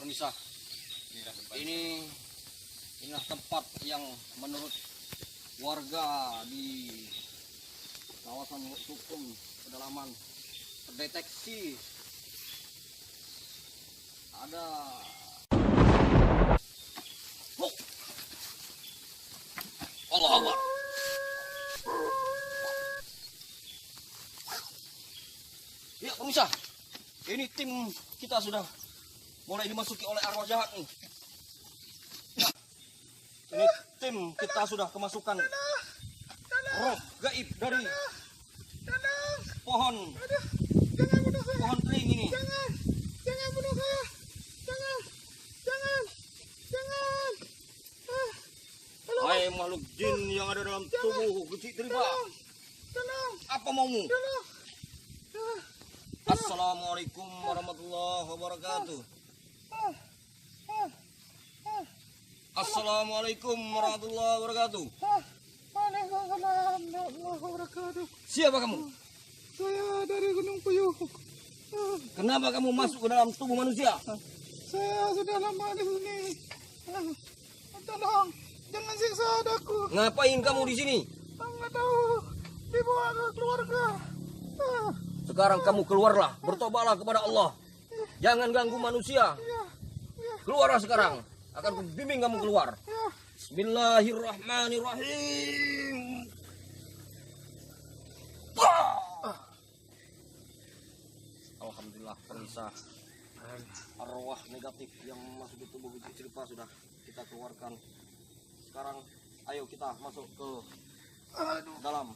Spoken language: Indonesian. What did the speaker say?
pemisah, inilah tempat yang menurut warga di kawasan Sukum pedalaman terdeteksi ada Allah Akbar. Ya pemirsa, ini tim kita sudah mulai dimasuki oleh arwah jahat nih. Nah, ini tim kita sudah kemasukan roh gaib dari pohon teling ini. Jangan bunuh saya. Jangan. Hai makhluk jin yang ada dalam tubuh Guci Tripa. Tolong. Apa maumu? Tolong. Assalamualaikum warahmatullahi wabarakatuh. Assalamualaikum warahmatullahi wabarakatuh. Waalaikumsalam warahmatullahi wabarakatuh. Siapa kamu? Saya dari Gunung Puyuh. Kenapa kamu masuk ke dalam tubuh manusia? Saya sudah lama di sini. Tolong, jangan siksa adaku. Ngapain kamu di sini? Enggak tahu. Dibawa ke keluarga. Sekarang kamu keluarlah, bertobatlah kepada Allah. Jangan ganggu manusia. Keluarlah sekarang. Akan kubimbing kamu keluar. Bismillahirrahmanirrahim. Alhamdulillah pemisah. Arwah negatif yang masuk di tubuh Guci Tripa sudah kita keluarkan. Sekarang ayo kita masuk ke dalam